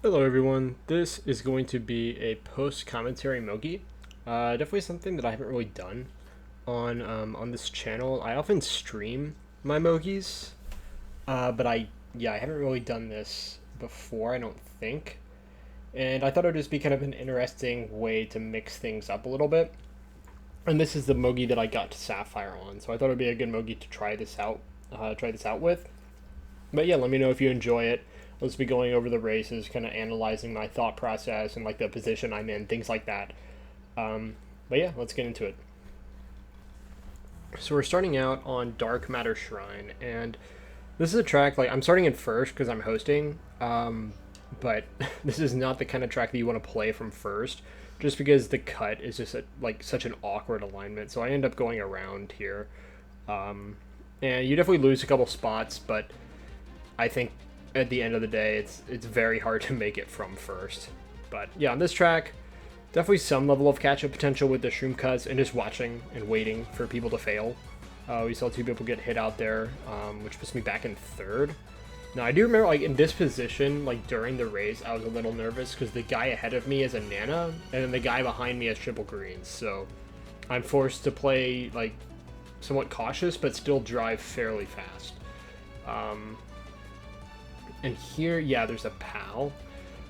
Hello everyone, this is going to be a post-commentary Mogi. Definitely something that I haven't really done on this channel. I often stream my Mogis, but I haven't really done this before, I don't think. And I thought it would just be kind of an interesting way to mix things up a little bit. And this is the Mogi that I got to Sapphire on, so I thought it would be a good Mogi to try this out with. But yeah, let me know if you enjoy it. Let's be going over the races, kind of analyzing my thought process and like the position I'm in, things like that. But yeah, let's get into it. So we're starting out on Dark Matter Shrine, and this is a track like I'm starting in first because I'm hosting. But this is not the kind of track that you want to play from first, just because the cut is just like such an awkward alignment. So I end up going around here, and you definitely lose a couple spots, but I think at the end of the day, it's very hard to make it from first. But yeah, on this track, definitely some level of catch-up potential with the shroom cuts and just watching and waiting for people to fail. We saw two people get hit out there, which puts me back in third. Now, I do remember, like, in this position, like, during the race, I was a little nervous because the guy ahead of me is a Nana, and then the guy behind me has triple greens, so I'm forced to play, like, somewhat cautious, but still drive fairly fast. And here, yeah, there's a POW.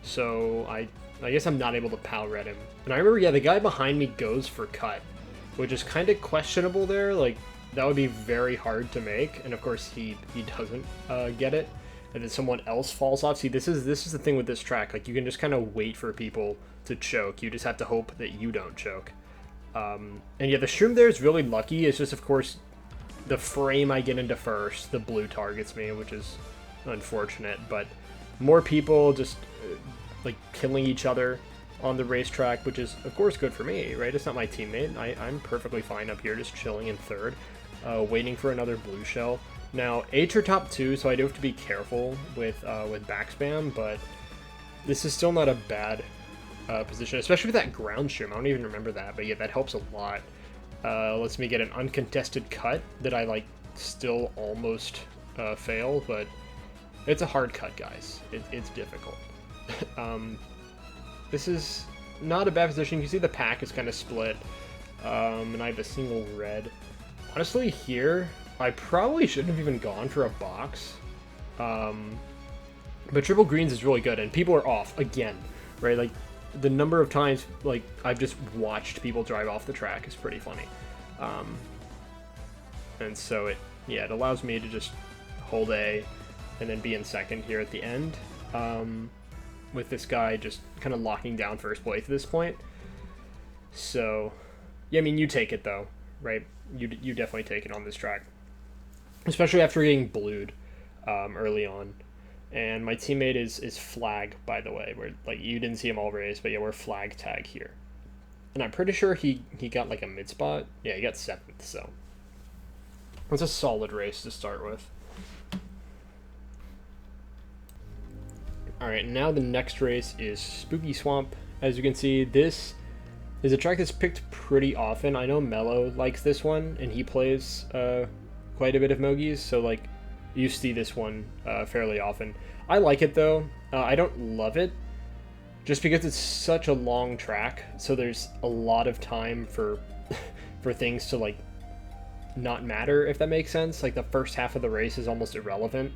So I guess I'm not able to POW red him. And I remember, yeah, the guy behind me goes for cut, which is kind of questionable there. Like, that would be very hard to make. And of course, he doesn't get it. And then someone else falls off. See, this is the thing with this track. Like, you can just kind of wait for people to choke. You just have to hope that you don't choke. And yeah, the shroom there is really lucky. It's just, of course, the frame I get into first, the blue targets me, which is unfortunate, but more people just like killing each other on the racetrack, which is of course good for me, right? It's not my teammate. I'm perfectly fine up here just chilling in third, waiting for another blue shell. Now H are top two, so I do have to be careful with back spam, but this is still not a bad position, especially with that ground shroom. I don't even remember that, but yeah, that helps a lot. Lets me get an uncontested cut that I like still almost fail, but it's a hard cut, guys. It's difficult. This is not a bad position. You can see the pack is kind of split, and I have a single red. Honestly, here, I probably shouldn't have even gone for a box. But triple greens is really good, and people are off again, right? Like, the number of times, like, I've just watched people drive off the track is pretty funny. And so it allows me to just hold A, and then be in second here at the end, with this guy just kind of locking down first place at this point. So, yeah, I mean, you take it, though, right? You definitely take it on this track, especially after getting blued early on. And my teammate is flag, by the way, where, like, you didn't see him all race, but yeah, we're flag tag here. And I'm pretty sure he got, like, a mid spot. Yeah, he got 7th, so it's a solid race to start with. Alright, now the next race is Spooky Swamp. As you can see, this is a track that's picked pretty often. I know Mello likes this one, and he plays quite a bit of Mogis, so like you see this one fairly often. I like it though. I don't love it, just because it's such a long track, so there's a lot of time for for things to like not matter, if that makes sense. Like the first half of the race is almost irrelevant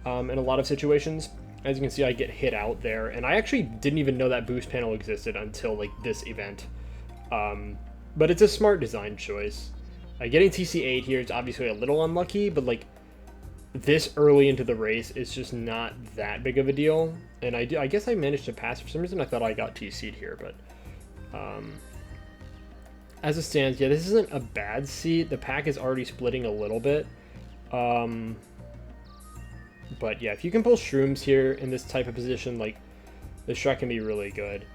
in a lot of situations. As you can see, I get hit out there, and I actually didn't even know that boost panel existed until, like, this event. But it's a smart design choice. Getting TC8 here is obviously a little unlucky, but, like, this early into the race is just not that big of a deal. And I guess I managed to pass. For some reason, I thought I got TC'd here, but as it stands, yeah, this isn't a bad seat. The pack is already splitting a little bit. But yeah, if you can pull shrooms here in this type of position, like, this track can be really good.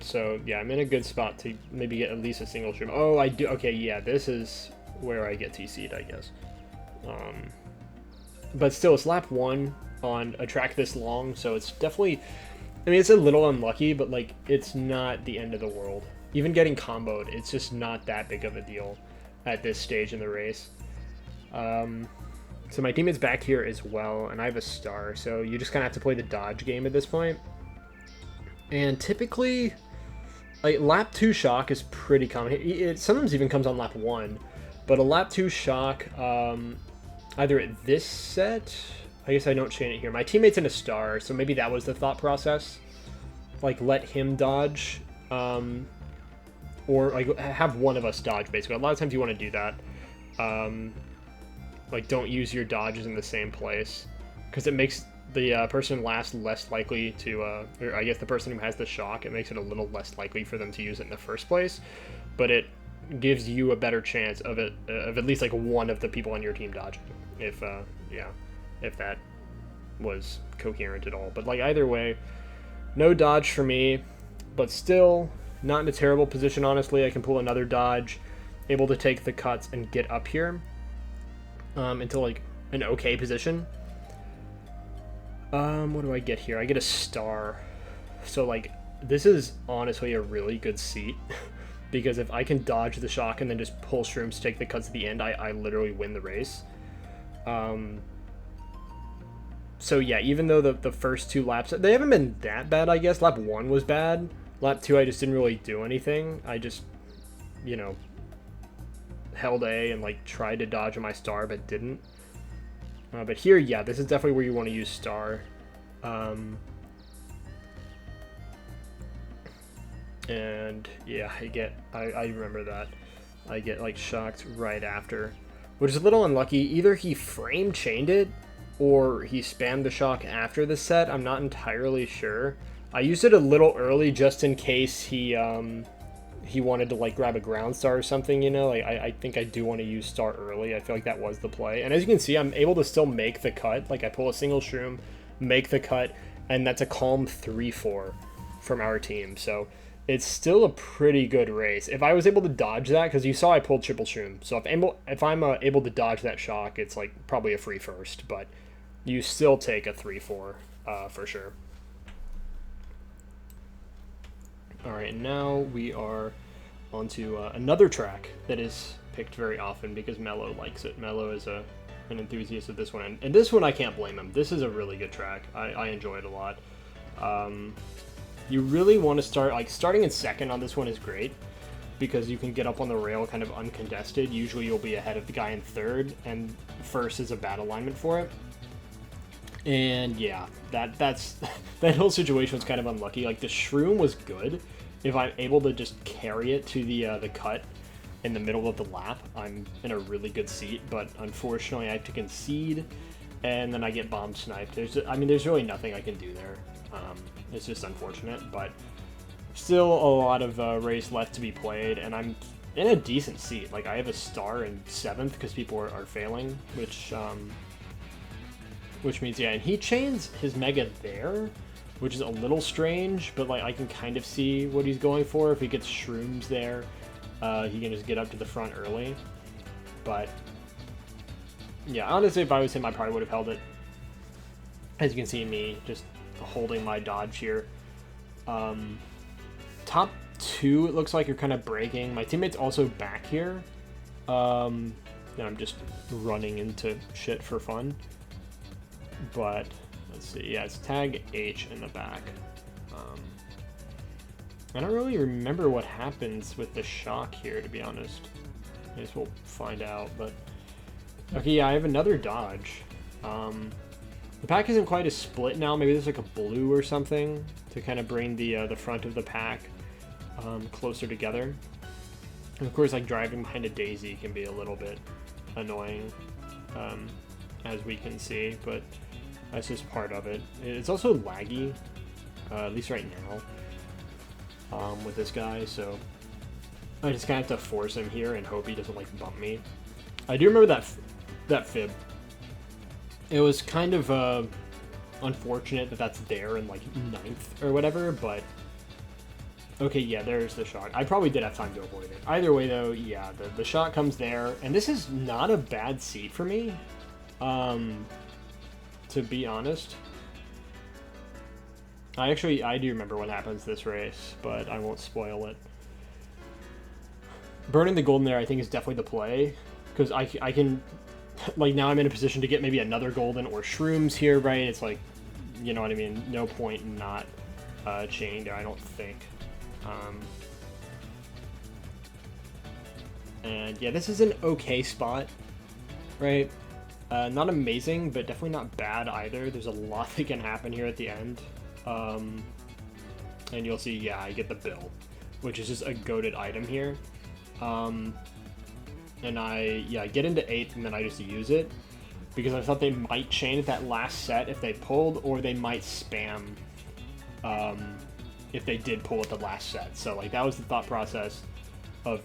So yeah, I'm in a good spot to maybe get at least a single shroom. Oh, I do. Okay, yeah, this is where I get TC'd, I guess. But still, it's lap 1 on a track this long, so it's definitely, I mean, it's a little unlucky, but like, it's not the end of the world. Even getting comboed, it's just not that big of a deal at this stage in the race. So my teammate's back here as well, and I have a star, so you just kind of have to play the dodge game at this point. And typically, like, lap 2 shock is pretty common. It sometimes even comes on lap 1, but a lap 2 shock, either at this set, I guess I don't chain it here. My teammate's in a star, so maybe that was the thought process. Like, let him dodge, or like have one of us dodge, basically. A lot of times you want to do that. Like, don't use your dodges in the same place, because it makes the person last less likely to, or I guess the person who has the shock, it makes it a little less likely for them to use it in the first place, but it gives you a better chance of it, of at least like one of the people on your team dodging, if that was coherent at all. But like, either way, no dodge for me, but still not in a terrible position, honestly. I can pull another dodge, able to take the cuts and get up here into like an okay position. What do I get here? I get a star. So like, this is honestly a really good seat because if I can dodge the shock and then just pull shrooms to take the cuts at the end, I literally win the race. So yeah, even though the first 2 laps, they haven't been that bad, I guess. Lap 1 was bad. Lap 2, I just didn't really do anything. I just, you know, held A and like tried to dodge my star, but didn't. But here, yeah, this is definitely where you want to use star. And yeah, I remember that. I get like shocked right after, which is a little unlucky. Either he frame chained it or he spammed the shock after the set. I'm not entirely sure. I used it a little early just in case he wanted to like grab a ground star or something, you know. Like, I think I do want to use star early. I feel like that was the play. And as you can see, I'm able to still make the cut. Like, I pull a single shroom, make the cut, and that's a calm 3-4 from our team. So it's still a pretty good race. If I was able to dodge that, because you saw I pulled triple shroom, so if I'm able to dodge that shock, it's like probably a free first, but you still take a 3-4 for sure. All right, now we are onto another track that is picked very often because Mello likes it. Mello is an enthusiast of this one, and this one I can't blame him. This is a really good track. I enjoy it a lot. You really want to start, like, starting in second on this one is great because you can get up on the rail kind of uncontested. Usually you'll be ahead of the guy in third, and first is a bad alignment for it. And yeah, that's that whole situation was kind of unlucky. Like, the shroom was good. If I'm able to just carry it to the cut in the middle of the lap, I'm in a really good seat. But unfortunately, I have to concede, and then I get bomb sniped. There's really nothing I can do there. It's just unfortunate, but still a lot of race left to be played, and I'm in a decent seat. Like, I have a star in 7th because people are failing, which means, yeah, and he chains his Mega there, which is a little strange, but like, I can kind of see what he's going for. If he gets shrooms there, he can just get up to the front early. But yeah, honestly, if I was him, I probably would have held it. As you can see me just holding my dodge here. Top 2, it looks like you're kind of breaking. My teammate's also back here. And I'm just running into shit for fun. But let's see, yeah, it's tag H in the back. I don't really remember what happens with the shock here, to be honest. I guess we'll find out, but okay, yeah, I have another dodge. The pack isn't quite as split now. Maybe there's like a blue or something to kind of bring the front of the pack closer together. And of course, like, driving behind a daisy can be a little bit annoying, as we can see, but that's just part of it. It's also laggy, at least right now, with this guy, so I just kind of have to force him here and hope he doesn't, like, bump me. I do remember that fib. It was kind of unfortunate that that's there in, like, 9th or whatever, but okay, yeah, there's the shot. I probably did have time to avoid it. Either way, though, yeah, the shot comes there, and this is not a bad seat for me, to be honest. I do remember what happens this race, but I won't spoil it. Burning the golden there, I think, is definitely the play, because I can like, now I'm in a position to get maybe another golden or shrooms here, right? It's like, you know what I mean? No point in not chaining there, I don't think. And yeah, this is an okay spot, right? Not amazing, but definitely not bad either. There's a lot that can happen here at the end. And you'll see, yeah, I get the bill, which is just a goated item here. And I get into 8th, and then I just use it, because I thought they might chain at that last set if they pulled, or they might spam if they did pull at the last set. So, like, that was the thought process of,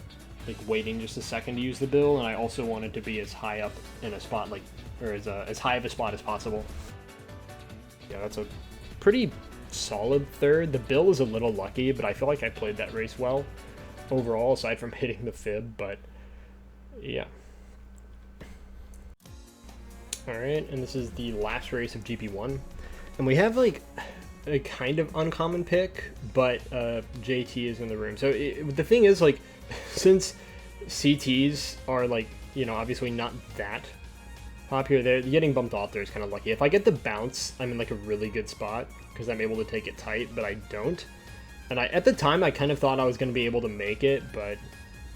like, waiting just a second to use the bill, and I also wanted to be as high up in a spot, like, or as high of a spot as possible. Yeah, that's a pretty solid third. The bill is a little lucky, but I feel like I played that race well overall, aside from hitting the fib, but yeah. Alright, and this is the last race of GP1, and we have, like, a kind of uncommon pick, but JT is in the room. So the thing is, like, since CTs are, like, you know, obviously not that popular, they're getting bumped off there is kind of lucky. If I get the bounce, I'm in, like, a really good spot, because I'm able to take it tight, but I don't. And at the time, I kind of thought I was going to be able to make it, but,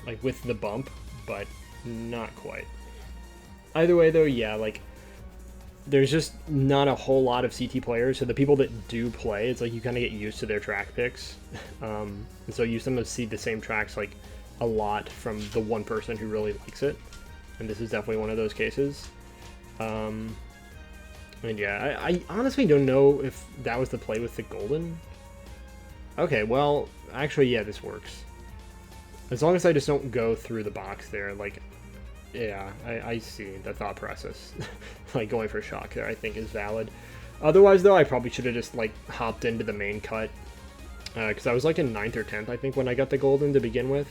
like, with the bump, but not quite. Either way, though, yeah, like, there's just not a whole lot of CT players, so the people that do play, it's like you kind of get used to their track picks. And so you sometimes see the same tracks, like, a lot from the one person who really likes it. And this is definitely one of those cases. And yeah, I honestly don't know if that was the play with the golden. Okay, well, actually, yeah, this works. As long as I just don't go through the box there, like, yeah, I see the thought process. Like, going for shock there, I think, is valid. Otherwise, though, I probably should have just, like, hopped into the main cut. Because I was, like, in 9th or 10th, I think, when I got the golden to begin with.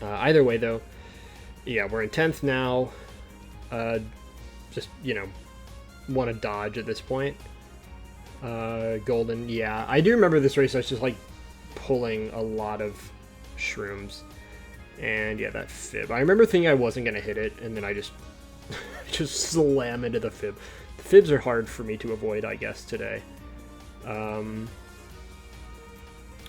Either way, though, yeah, we're in 10th now. Just, you know, want to dodge at this point. Golden, yeah. I do remember this race, I was just, like, pulling a lot of shrooms. And yeah, that fib. I remember thinking I wasn't going to hit it, and then I just slam into the fib. The fibs are hard for me to avoid, I guess, today. And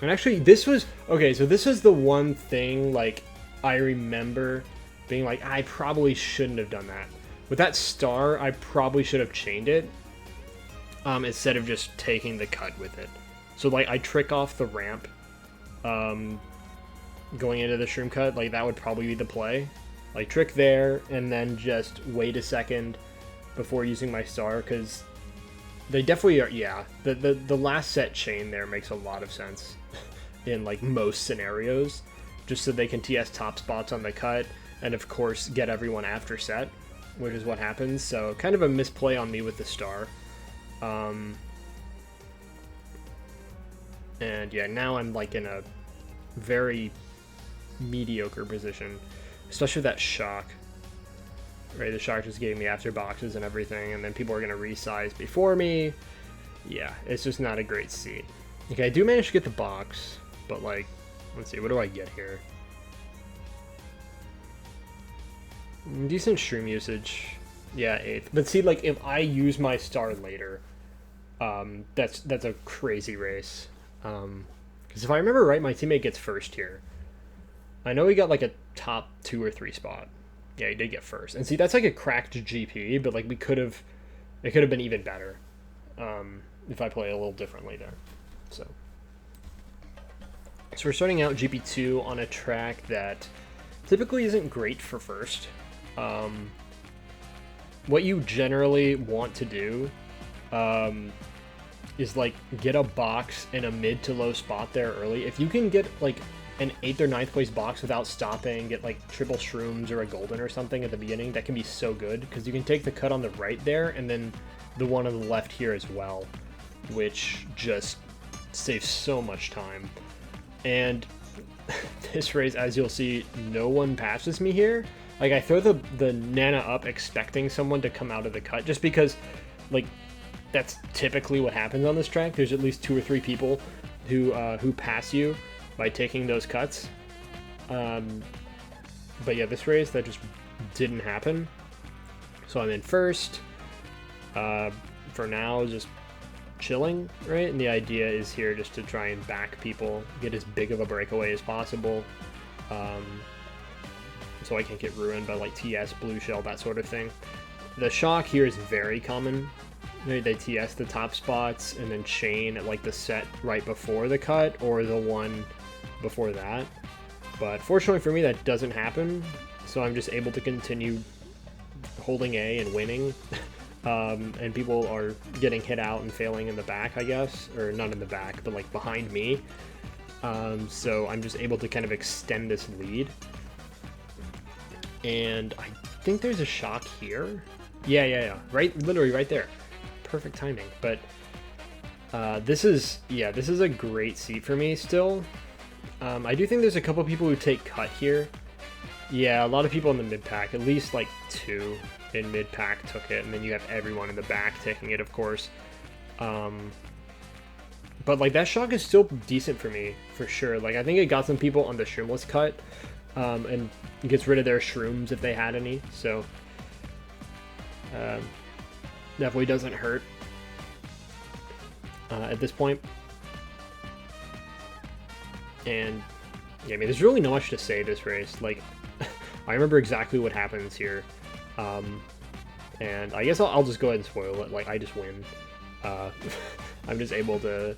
actually, this was... Okay, so this is the one thing, like, I remember being like, I probably shouldn't have done that. With that star, I probably should have chained it, instead of just taking the cut with it. So, like, I trick off the ramp, going into the shroom cut, like, that would probably be the play. Like, trick there, and then just wait a second before using my star, because they definitely are, yeah, the last set chain there makes a lot of sense in, like, most scenarios, just so they can TS top spots on the cut, and of course get everyone after set, which is what happens. So kind of a misplay on me with the star. And yeah, now I'm, like, in a very mediocre position, especially that shock. Right, the shock just gave me after boxes and everything, and then people are going to resize before me. Yeah, it's just not a great seat. Okay, I do manage to get the box, but, like, let's see, what do I get here? Decent shroom usage. Yeah, 8th. But see, like, if I use my star later, that's a crazy race. Because if I remember right, my teammate gets first here. I know he got, like, a top 2 or 3 spot. Yeah, he did get first. And see, that's like a cracked GP, but, like, it could have been even better if I play a little differently there. So we're starting out GP2 on a track that typically isn't great for first. What you generally want to do is, like, get a box in a mid to low spot there early. If you can get, like, an 8th or 9th place box without stopping, get, like, triple shrooms or a golden or something at the beginning, that can be so good, because you can take the cut on the right there and then the one on the left here as well, which just saves so much time. And this race, as you'll see, no one passes me here. Like, I throw the Nana up expecting someone to come out of the cut, just because, like, that's typically what happens on this track. There's at least 2 or 3 people who pass you by taking those cuts. But yeah, this race, that just didn't happen. So I'm in first. For now, just chilling, right? And the idea is here just to try and back people, get as big of a breakaway as possible. So I can't get ruined by like TS, blue shell, that sort of thing. The shock here is very common. They TS the top spots and then chain at like the set right before the cut or the one before that. But fortunately for me, that doesn't happen. So I'm just able to continue holding A and winning. And people are getting hit out and failing in the back, I guess. Or not in the back, but like behind me. So I'm just able to kind of extend this lead. And I think there's a shock here. Yeah. Right, literally right there. Perfect timing. But this is a great seat for me still. I do think there's a couple people who take cut here. Yeah, a lot of people in the mid pack, at least like 2 in mid pack took it, and then you have everyone in the back taking it, of course. But like that shock is still decent for me, for sure. Like I think it got some people on the shroomless cut, and it gets rid of their shrooms if they had any. So definitely doesn't hurt at this point. And yeah, I mean, there's really not much to say this race. Like, I remember exactly what happens here. And I guess I'll just go ahead and spoil it. Like, I just win. I'm just able to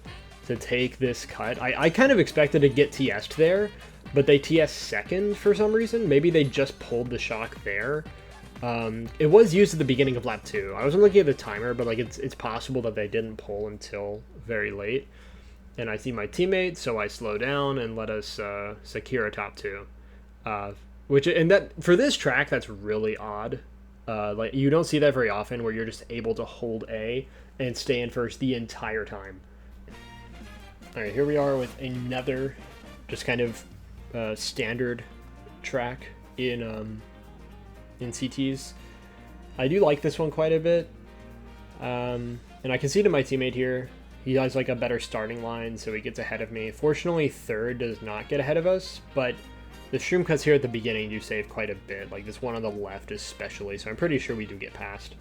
take this cut. I kind of expected to get TS'd there, but they TS second for some reason. Maybe they just pulled the shock there. It was used at the beginning of lap 2. I wasn't looking at the timer, but like it's possible that they didn't pull until very late. And I see my teammate, so I slow down and let us secure a top 2. That for this track, that's really odd. Like you don't see that very often, where you're just able to hold A and stay in first the entire time. All right, here we are with another just kind of standard track in CTs. I do like this one quite a bit, and I can see to my teammate here. He has like a better starting line, so he gets ahead of me. Fortunately, third does not get ahead of us, but the shroom cuts here at the beginning do save quite a bit, like this one on the left especially, so I'm pretty sure we do get past.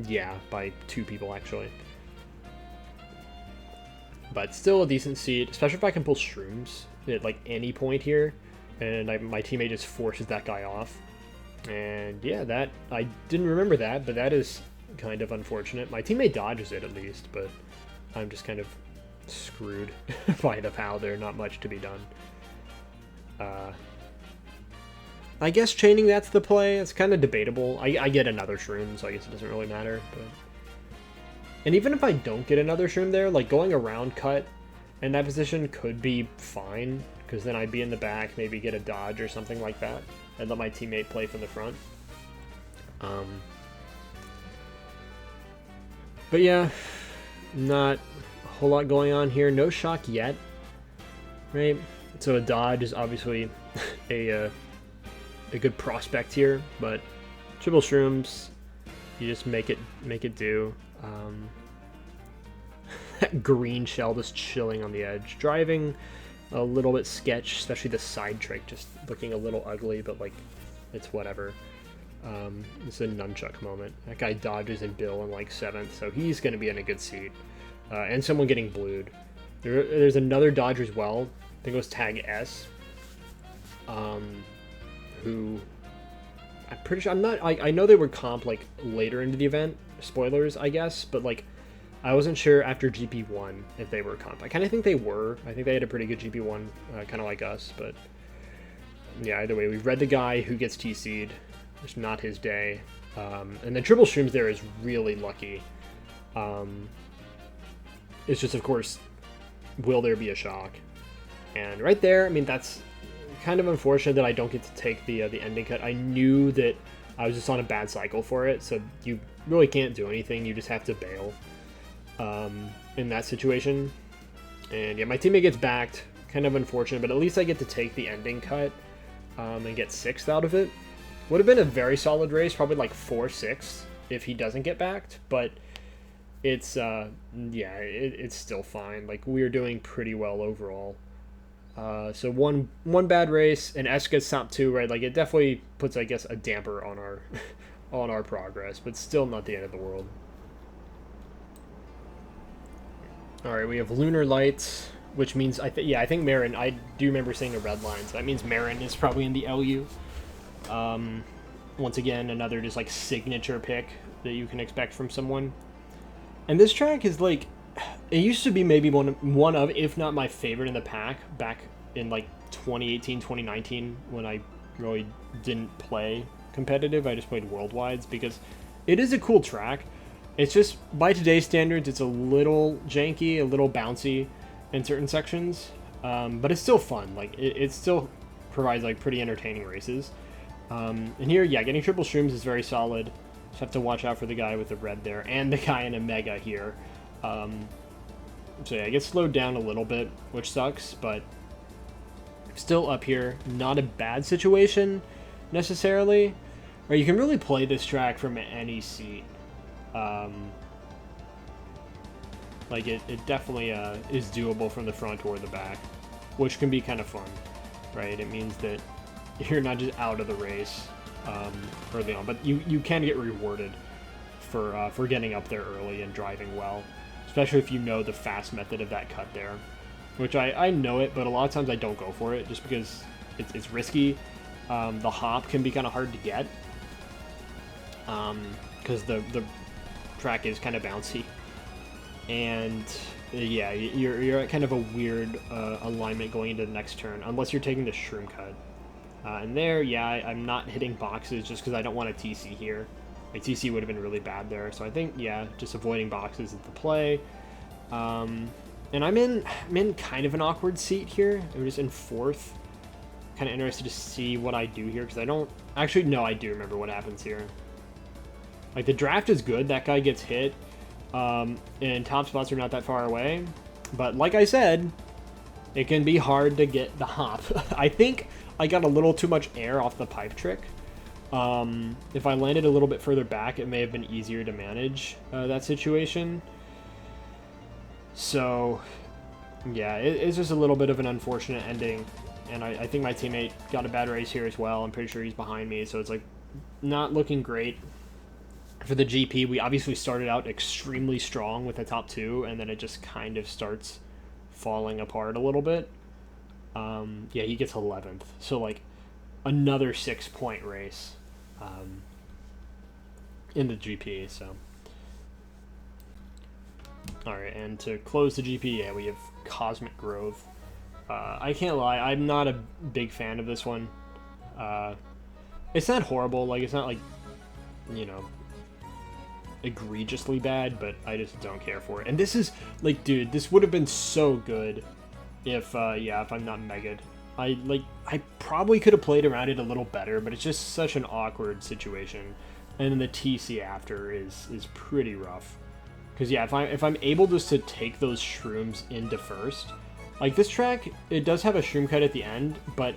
Yeah, by 2 people actually. But still a decent seat, especially if I can pull shrooms at like any point here, and my teammate just forces that guy off. And yeah, that I didn't remember that, but that is kind of unfortunate. My teammate dodges it at least, but I'm just kind of screwed by the POW there. Not much to be done. I guess chaining, that's the play. It's kind of debatable. I get another shroom, so I guess it doesn't really matter. But and even if I don't get another shroom there, like going around cut in that position could be fine, because then I'd be in the back, maybe get a dodge or something like that, and let my teammate play from the front. But yeah, not a whole lot going on here. No shock yet, right? So a dodge is obviously a good prospect here, but triple shrooms, you just make it do. That green shell just chilling on the edge, driving a little bit sketch, especially the side trick just looking a little ugly, but like it's whatever. It's a nunchuck moment. That guy dodges in Bill in like 7th, so he's going to be in a good seat. And someone getting blued. There's another dodge as well. I think it was tag S. Who I'm pretty sure I know they were comp like later into the event. Spoilers, I guess, but like I wasn't sure after GP1 if they were comp. I kind of think they were. I think they had a pretty good GP1, kind of like us, but yeah, either way, we've read the guy who gets TC'd. It's not his day. And the triple streams there is really lucky. It's just, of course, will there be a shock? And right there, I mean, that's kind of unfortunate that I don't get to take the ending cut. I knew that I was just on a bad cycle for it, so you really can't do anything. You just have to bail in that situation. And yeah, my teammate gets backed. Kind of unfortunate, but at least I get to take the ending cut and get 6th out of it. Would have been a very solid race, probably like 4-6 if he doesn't get backed, but it's yeah, it's still fine. Like we are doing pretty well overall. So one bad race and S gets top 2, right? Like it definitely puts, I guess, a damper on on our progress, but still not the end of the world. Alright, we have Lunar Lights, which means, I think Marin, I do remember seeing a red line, so that means Marin is probably in the LU. Once again, another just, like, signature pick that you can expect from someone. And this track is, like, it used to be maybe one of, if not my favorite in the pack, back in, like, 2018, 2019, when I really didn't play competitive. I just played worldwides, because it is a cool track. It's just, by today's standards, it's a little janky, a little bouncy in certain sections, but it's still fun. Like, it still provides, like, pretty entertaining races. And here, yeah, getting triple shrooms is very solid. Just have to watch out for the guy with the red there, and the guy in a mega here. So yeah, I get slowed down a little bit, which sucks, but still up here. Not a bad situation, necessarily. Or you can really play this track from any seat. Like, it definitely is doable from the front or the back, which can be kind of fun, right? It means that you're not just out of the race early on, but you can get rewarded for getting up there early and driving well, especially if you know the fast method of that cut there, which I know it, but a lot of times I don't go for it just because it's risky. The hop can be kind of hard to get because the track is kind of bouncy, and yeah, you're at kind of a weird alignment going into the next turn unless you're taking the shroom cut. And there, yeah, I'm not hitting boxes just because I don't want a TC here. My TC would have been really bad there, so I think, yeah, just avoiding boxes is the play. And I'm in kind of an awkward seat here. I'm just in 4th. Kind of interested to see what I do here, because I don't... Actually, no, I do remember what happens here. Like, the draft is good. That guy gets hit. And top spots are not that far away. But like I said, it can be hard to get the hop. I think I got a little too much air off the pipe trick. If I landed a little bit further back, it may have been easier to manage that situation. So, yeah, it's just a little bit of an unfortunate ending. And I think my teammate got a bad race here as well. I'm pretty sure he's behind me, so it's like not looking great. For the GP, we obviously started out extremely strong with the top 2, and then it just kind of starts falling apart a little bit. Yeah, he gets 11th, so like another 6-point race in the GP. So, all right, and to close the GP, yeah, we have Cosmic Grove. I can't lie, I'm not a big fan of this one. It's not horrible, like it's not like, you know, egregiously bad, but I just don't care for it. And this is like, dude, this would have been so good if if I'm not mega'd. I probably could have played around it a little better, but it's just such an awkward situation. And then the TC after is pretty rough. Because yeah, if I'm able just to take those shrooms into first, like this track, it does have a shroom cut at the end, but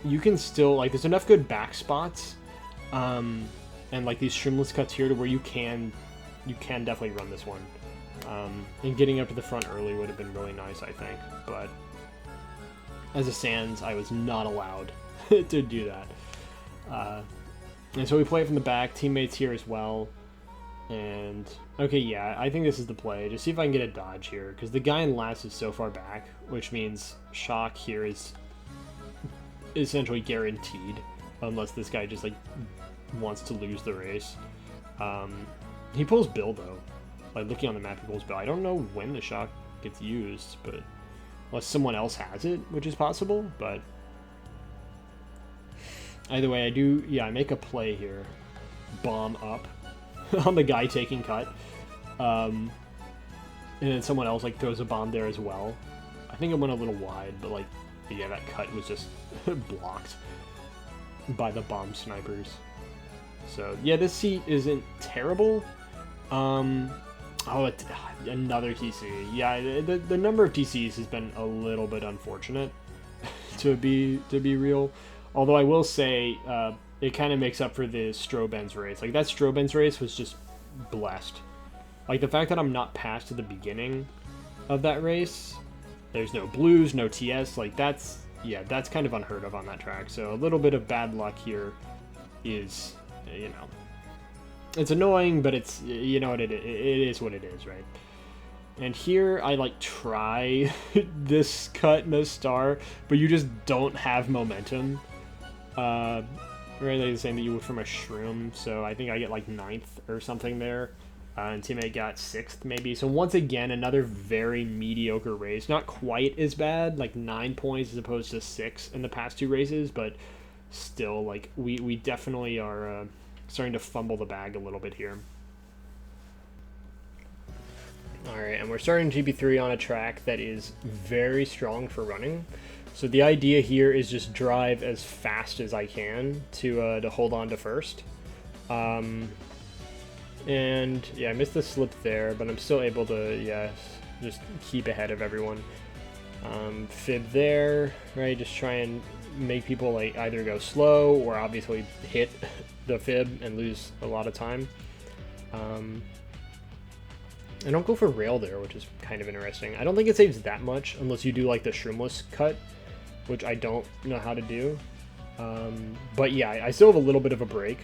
you can still, like, there's enough good back spots, and like these shroomless cuts here to where you can definitely run this one. And getting up to the front early would have been really nice, I think. But as it stands, I was not allowed to do that. And so we play it from the back. Teammates here as well. And okay, yeah, I think this is the play. Just see if I can get a dodge here, because the guy in last is so far back, which means shock here is essentially guaranteed, unless this guy just like wants to lose the race. He pulls Bill though. Like, looking on the map, he pulls Bill. I don't know when the shock gets used, but unless someone else has it, which is possible. But either way, I make a play here. Bomb up on the guy taking cut. And then someone else like throws a bomb there as well. I think it went a little wide, but like, yeah, that cut was just blocked by the bomb snipers. So yeah, this seat isn't terrible. Oh, another TC. Yeah, the number of TCs has been a little bit unfortunate, to be real. Although I will say, it kind of makes up for the Stroben's race. Like, that Stroben's race was just blessed. Like, the fact that I'm not past to the beginning of that race, there's no blues, no TS, like, that's kind of unheard of on that track. So a little bit of bad luck here is, you know, It's annoying, but it's, you know what, it is what it is, right? And here I like try this cut and a star, but you just don't have momentum. Really the same that you would from a shroom, so I think I get like 9th or something there. And teammate got 6th maybe. So once again, another very mediocre race. Not quite as bad, like 9 points as opposed to 6 in the past 2 races, but still, like, we definitely are starting to fumble the bag a little bit here. Alright, and we're starting GP3 on a track that is very strong for running. So the idea here is just drive as fast as I can to hold on to first. And yeah, I missed the slip there, but I'm still able to, yeah, just keep ahead of everyone. Fib there, right? Just try and make people like either go slow or obviously hit the fib and lose a lot of time. I don't go for rail there, which is kind of interesting. I don't think it saves that much unless you do like the shroomless cut, which I don't know how to do. But yeah, I still have a little bit of a break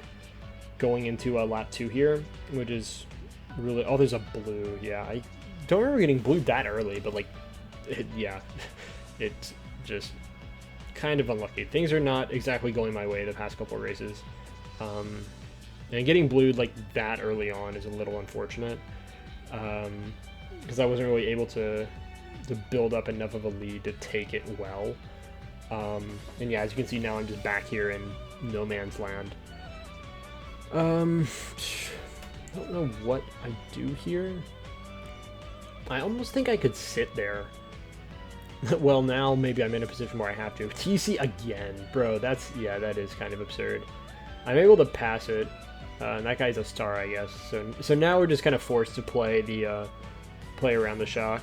going into lap 2 here, which is really... Oh, there's a blue. Yeah, I don't remember getting blue that early, but like, yeah, it's just kind of unlucky. Things are not exactly going my way the past couple of races. And getting blued like that early on is a little unfortunate, because I wasn't really able to build up enough of a lead to take it well. And yeah, as you can see now, I'm just back here in no man's land. I don't know what I do here. I almost think I could sit there. Well, now maybe I'm in a position where I have to. TC again, bro. That's, yeah, that is kind of absurd. I'm able to pass it. And that guy's a star, I guess. So now we're just kind of forced to play the play around the shock,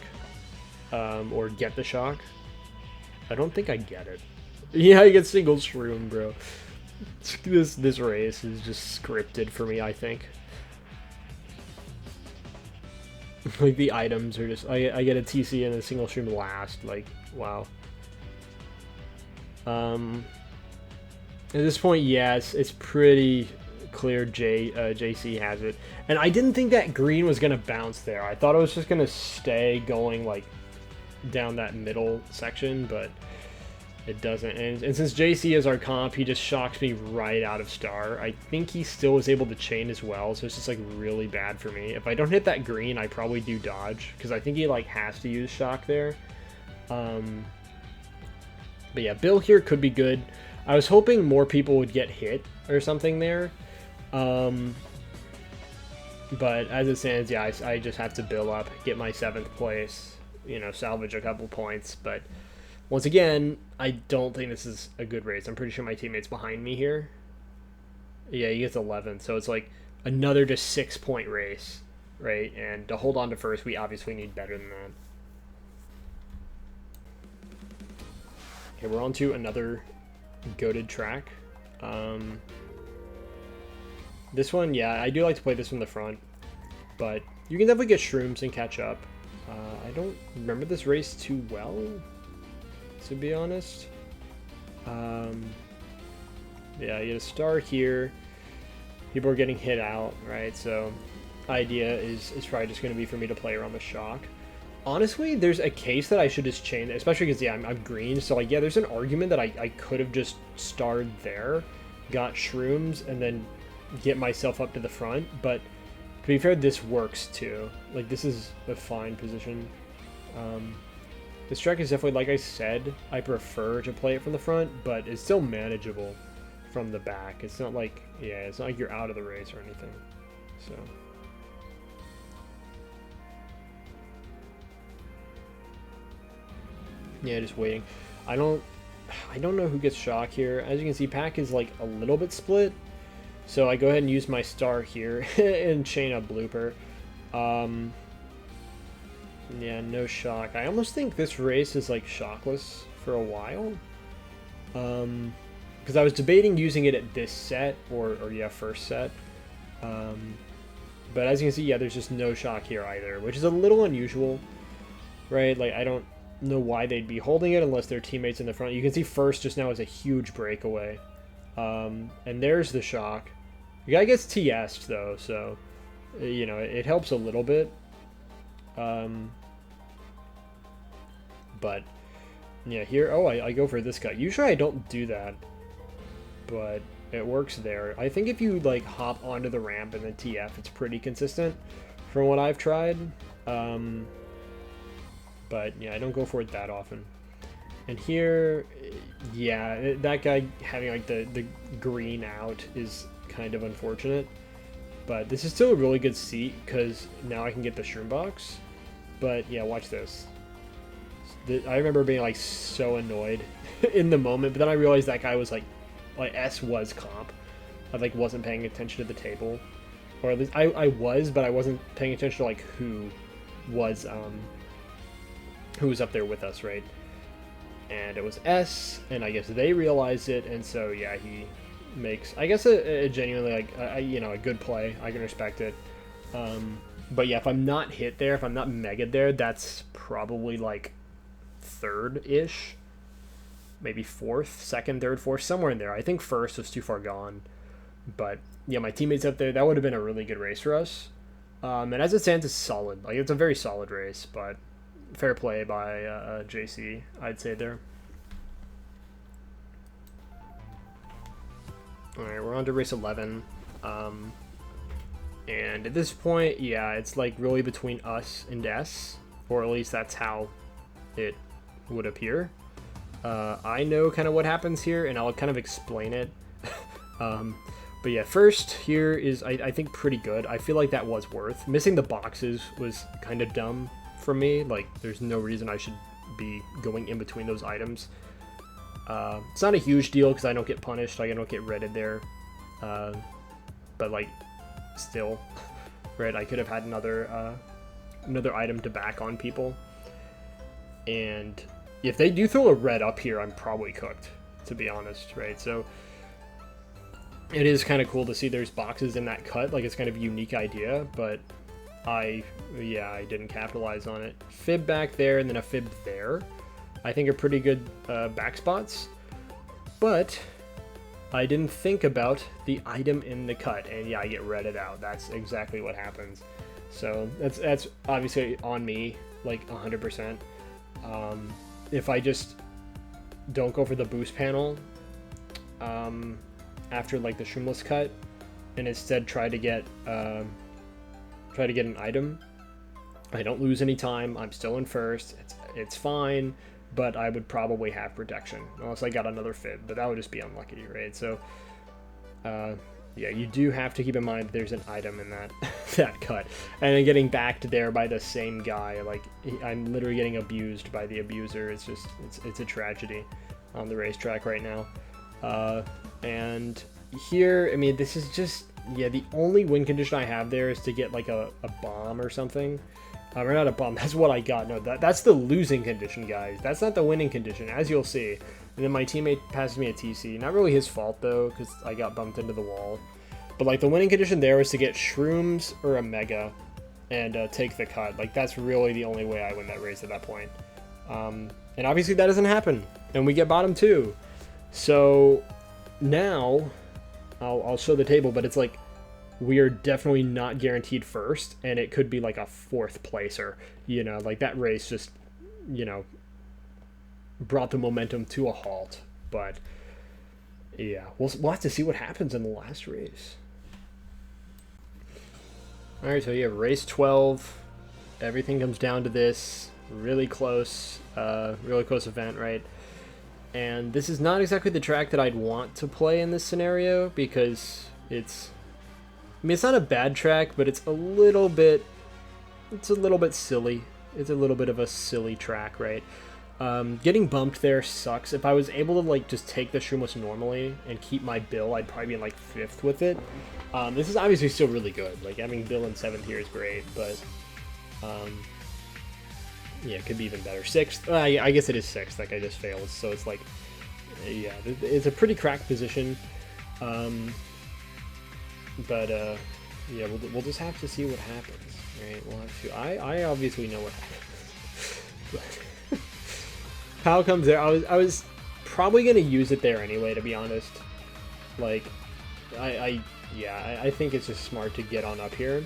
or get the shock. I don't think I get it. Yeah, I get single shroom, bro. This race is just scripted for me, I think. Like, the items are just... I get a TC and a single shroom last. Like, wow. At this point, yes, it's pretty clear JC has it. And I didn't think that green was going to bounce there. I thought it was just going to stay going, like, down that middle section, but... it doesn't, and since JC is our comp, he just shocks me right out of star. I think he still was able to chain as well, so it's just like really bad for me. If I don't hit that green, I probably do dodge, because I think he like has to use shock there. But yeah, Bill here could be good. I was hoping more people would get hit or something there. But as it stands, yeah, I just have to Bill up, get my 7th place, you know, salvage a couple points, but... once again, I don't think this is a good race. I'm pretty sure my teammate's behind me here. Yeah, he gets 11th, so it's like another just 6-point race, right? And to hold on to first, we obviously need better than that. Okay, we're on to another goated track. This one, yeah, I do like to play this from the front, but you can definitely get shrooms and catch up. I don't remember this race too well, to be honest. Yeah, you get a star here. People are getting hit out, right? So idea is probably just going to be for me to play around the shock. Honestly, there's a case that I should just chain, especially because, yeah, I'm green. So, like, yeah, there's an argument that I could have just starred there, got shrooms, and then get myself up to the front. But to be fair, this works too. Like, this is a fine position. This track is definitely, like I said, I prefer to play it from the front, but it's still manageable from the back. It's not like, yeah, it's not like you're out of the race or anything. So... yeah, just waiting. I don't know who gets shock here. As you can see, pack is like a little bit split. So I go ahead and use my star here and chain a blooper. Yeah, no shock. I almost think this race is like shockless for a while. Because I was debating using it at this set or yeah, first set. But as you can see, yeah, there's just no shock here either, which is a little unusual, right? Like, I don't know why they'd be holding it unless their teammates in the front. You can see first just now is a huge breakaway. And there's the shock. The guy gets TS'd though, so you know it helps a little bit. But yeah, here, oh, I go for this guy. Usually I don't do that, but it works there. I think if you like hop onto the ramp and then TF, it's pretty consistent from what I've tried. But yeah, I don't go for it that often. And here, yeah, that guy having like the green out is kind of unfortunate. But this is still a really good seat because now I can get the shroom box. But yeah, watch this. I remember being like so annoyed in the moment, but then I realized that guy was like S was comp. I like wasn't paying attention to the table, or at least I was, but I wasn't paying attention to like who was up there with us, right? And it was S, and I guess they realized it, and so yeah, he makes, I guess, a genuinely like you know, a good play. I can respect it. But yeah, if I'm not hit there, if I'm not megaed there, that's probably like third-ish, maybe fourth, second, third, fourth, somewhere in there. I think first was too far gone, but yeah, my teammates up there, that would have been a really good race for us. And as it stands, it's solid. Like, it's a very solid race, but fair play by JC, I'd say there. All right, we're on to race 11. And at this point, yeah, it's like really between us and S, or at least that's how it would appear. I know kind of what happens here, and I'll kind of explain it. But yeah, first here is, I think, pretty good. I feel like that was worth. Missing the boxes was kind of dumb for me. Like, there's no reason I should be going in between those items. It's not a huge deal because I don't get punished. Like, I don't get redded there. But, like, still, right? I could have had another item to back on people. And if they do throw a red up here, I'm probably cooked, to be honest, right? So it is kind of cool to see there's boxes in that cut. Like, it's kind of a unique idea, but I didn't capitalize on it. Fib back there and then a fib there, I think are pretty good back spots. But I didn't think about the item in the cut, and yeah, I get redded out. That's exactly what happens. So that's obviously on me, like 100%. If I just don't go for the boost panel after like the shroomless cut, and instead try to get an item, I don't lose any time. I'm still in first. It's fine, but I would probably have protection unless I got another fib, but that would just be unlucky, right? So yeah, you do have to keep in mind that there's an item in that that cut, and then getting backed there by the same guy. Like, I'm literally getting abused by the abuser. It's just it's a tragedy on the racetrack right now. And here, I mean, this is just, yeah, the only win condition I have there is to get like a bomb or something. Or not a bomb, that's what I got. No, that's the losing condition, guys. That's not the winning condition, as you'll see. And then my teammate passes me a TC. Not really his fault, though, because I got bumped into the wall. But, like, the winning condition there was to get shrooms or a mega and take the cut. Like, that's really the only way I win that race at that point. And obviously that doesn't happen. And we get bottom 2. So now, I'll show the table, but it's like, we are definitely not guaranteed first, and it could be like a 4th placer, you know, like that race just, you know, brought the momentum to a halt. But yeah, we'll have to see what happens in the last race. All right, so you have race 12. Everything comes down to this really close event, right? And this is not exactly the track that I'd want to play in this scenario, because it's, I mean, it's not a bad track, but it's a little bit silly. It's a little bit of a silly track, right? Getting bumped there sucks. If I was able to like just take the shroomless normally and keep my bill, I'd probably be in like 5th with it. This is obviously still really good. Like, having bill in 7th here is great, but yeah, it could be even better. 6th, I guess it is 6th. Like, I just failed, so it's like, yeah, it's a pretty cracked position. But yeah, we'll just have to see what happens, right? We'll have to. I obviously know what happens. How comes there? I was probably gonna use it there anyway, to be honest. Like, I think it's just smart to get on up here.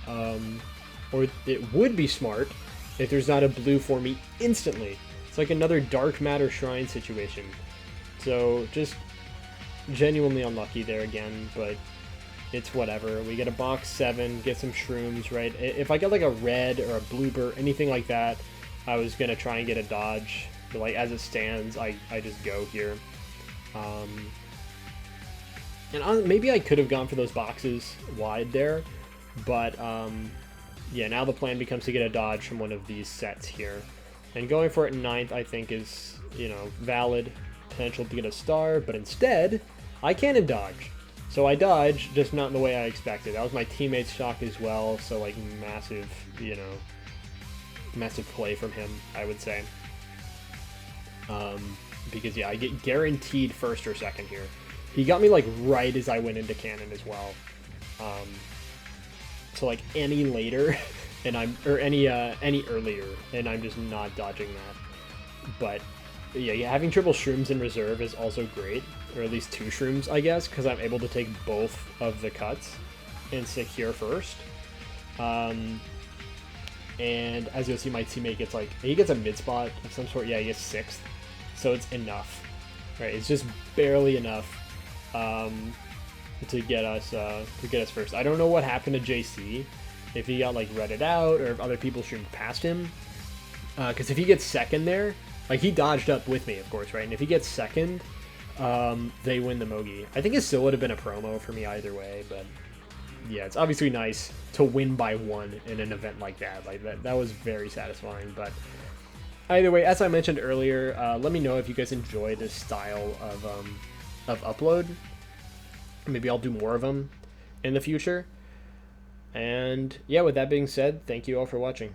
Or it would be smart if there's not a blue for me instantly. It's like another Dark Matter Shrine situation. So just genuinely unlucky there again, but it's whatever. We get a box 7, get some shrooms, right? If I get like a red or a blooper, anything like that, I was gonna try and get a dodge. But like as it stands, I just go here. And maybe I could have gone for those boxes wide there, but yeah, now the plan becomes to get a dodge from one of these sets here. And going for it in 9th, I think is, you know, valid potential to get a star, but instead, I can't dodge. So I dodge, just not in the way I expected. That was my teammate's shock as well, so like massive, you know, massive play from him, I would say. Because yeah, I get guaranteed 1st or 2nd here. He got me like right as I went into cannon as well. So like any later, and any earlier, and I'm just not dodging that. But yeah, having triple shrooms in reserve is also great, or at least 2 shrooms, I guess, because I'm able to take both of the cuts and secure first. And as you'll see, my teammate gets he gets a mid spot of some sort. Yeah, he gets 6th, so it's enough, right? It's just barely enough to get us first. I don't know what happened to JC, if he got like redded out or if other people streamed past him. Because if he gets 2nd there, like he dodged up with me, of course, right? And if he gets 2nd, they win the Mogi. I think it still would have been a promo for me either way, but yeah, it's obviously nice to win by 1 in an event like that. Like that was very satisfying. But either way, as I mentioned earlier, let me know if you guys enjoy this style of upload. Maybe I'll do more of them in the future. And yeah, with that being said, thank you all for watching.